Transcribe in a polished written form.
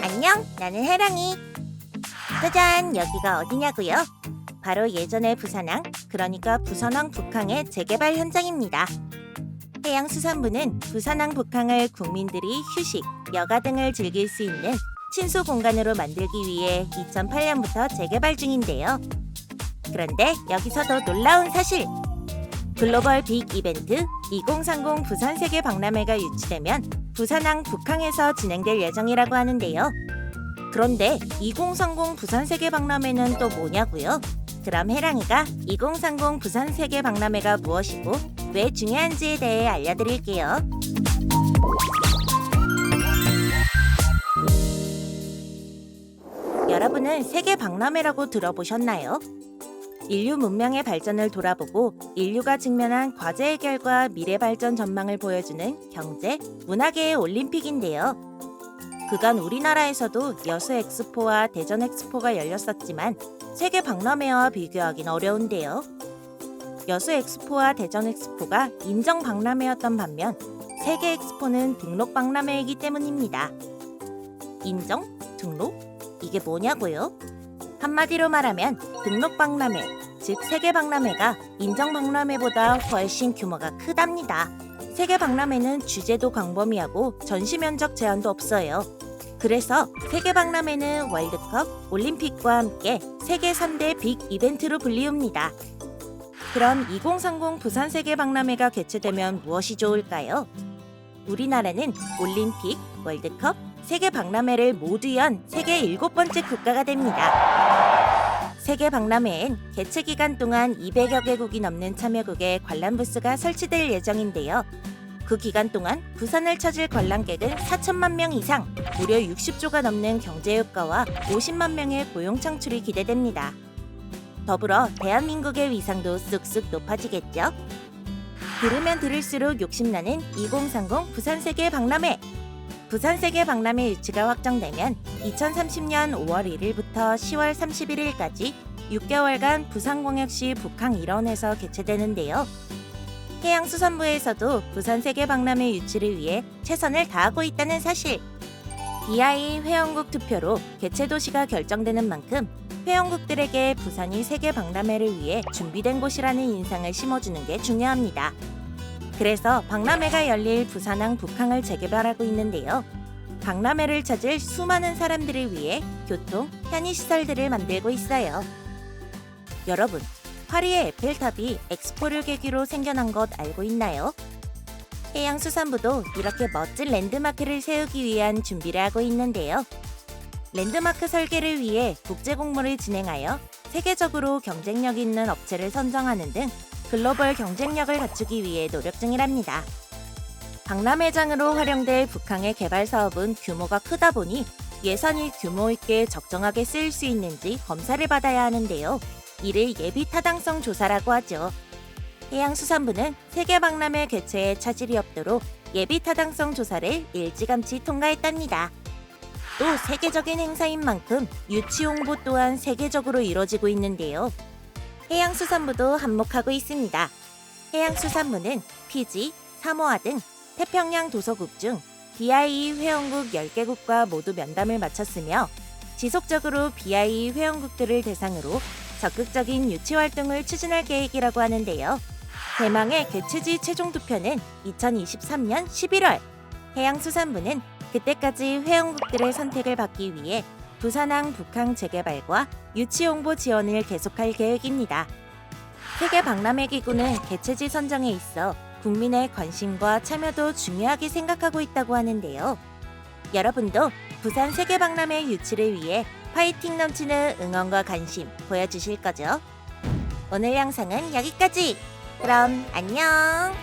안녕, 나는 해랑이. 짜잔, 여기가 어디냐고요? 바로 예전의 부산항, 그러니까 부산항 북항의 재개발 현장입니다. 해양수산부는 부산항 북항을 국민들이 휴식, 여가 등을 즐길 수 있는 친수 공간으로 만들기 위해 2008년부터 재개발 중인데요. 그런데 여기서도 놀라운 사실! 글로벌 빅 이벤트 2030 부산 세계 박람회가 유치되면 부산항 북항에서 진행될 예정이라고 하는데요. 그런데 2030 부산 세계 박람회는 또 뭐냐고요? 그럼 해랑이가 2030 부산 세계 박람회가 무엇이고 왜 중요한지에 대해 알려드릴게요. 여러분은 세계 박람회라고 들어보셨나요? 인류 문명의 발전을 돌아보고 인류가 직면한 과제 해결과 미래 발전 전망을 보여주는 경제, 문화계의 올림픽인데요. 그간 우리나라에서도 여수 엑스포와 대전 엑스포가 열렸었지만 세계 박람회와 비교하긴 어려운데요. 여수 엑스포와 대전 엑스포가 인정 박람회였던 반면 세계 엑스포는 등록 박람회이기 때문입니다. 인정? 등록? 이게 뭐냐고요? 한마디로 말하면 등록 박람회, 즉 세계 박람회가 인정 박람회보다 훨씬 규모가 크답니다. 세계 박람회는 주제도 광범위하고 전시 면적 제한도 없어요. 그래서 세계 박람회는 월드컵, 올림픽과 함께 세계 3대 빅 이벤트로 불리웁니다. 그럼 2030 부산 세계 박람회가 개최되면 무엇이 좋을까요? 우리나라는 올림픽, 월드컵, 세계 박람회를 모두 연 세계 7번째 국가가 됩니다. 세계 박람회엔 개최 기간 동안 200여 개국이 넘는 참여국의 관람 부스가 설치될 예정인데요. 그 기간 동안 부산을 찾을 관람객은 4천만 명 이상, 무려 60조가 넘는 경제 효과와 50만 명의 고용 창출이 기대됩니다. 더불어 대한민국의 위상도 쑥쑥 높아지겠죠? 들으면 들을수록 욕심나는 2030 부산 세계 박람회! 부산 세계 박람회 유치가 확정되면 2030년 5월 1일부터 10월 31일까지 6개월간 부산광역시 북항 일원에서 개최되는데요. 해양수산부에서도 부산 세계 박람회 유치를 위해 최선을 다하고 있다는 사실. BI 회원국 투표로 개최 도시가 결정되는 만큼 회원국들에게 부산이 세계 박람회를 위해 준비된 곳이라는 인상을 심어주는 게 중요합니다. 그래서 박람회가 열릴 부산항 북항을 재개발하고 있는데요. 박람회를 찾을 수많은 사람들을 위해 교통, 편의시설들을 만들고 있어요. 여러분, 파리의 에펠탑이 엑스포를 계기로 생겨난 것 알고 있나요? 해양수산부도 이렇게 멋진 랜드마크를 세우기 위한 준비를 하고 있는데요. 랜드마크 설계를 위해 국제공모를 진행하여 세계적으로 경쟁력 있는 업체를 선정하는 등 글로벌 경쟁력을 갖추기 위해 노력 중이랍니다. 박람회장으로 활용될 북항의 개발 사업은 규모가 크다 보니 예산이 규모 있게 적정하게 쓰일 수 있는지 검사를 받아야 하는데요. 이를 예비 타당성 조사라고 하죠. 해양수산부는 세계 박람회 개최에 차질이 없도록 예비 타당성 조사를 일찌감치 통과했답니다. 또 세계적인 행사인 만큼 유치 홍보 또한 세계적으로 이뤄지고 있는데요. 해양수산부도 한몫하고 있습니다. 해양수산부는 피지, 사모아 등 태평양 도서국 중 BIE 회원국 10개국과 모두 면담을 마쳤으며 지속적으로 BIE 회원국들을 대상으로 적극적인 유치 활동을 추진할 계획이라고 하는데요. 대망의 개최지 최종 투표는 2023년 11월. 해양수산부는 그때까지 회원국들의 선택을 받기 위해 부산항 북항 재개발과 유치 홍보 지원을 계속할 계획입니다. 세계 박람회 기구는 개최지 선정에 있어 국민의 관심과 참여도 중요하게 생각하고 있다고 하는데요. 여러분도 부산 세계 박람회 유치를 위해 파이팅 넘치는 응원과 관심 보여주실 거죠? 오늘 영상은 여기까지! 그럼 안녕!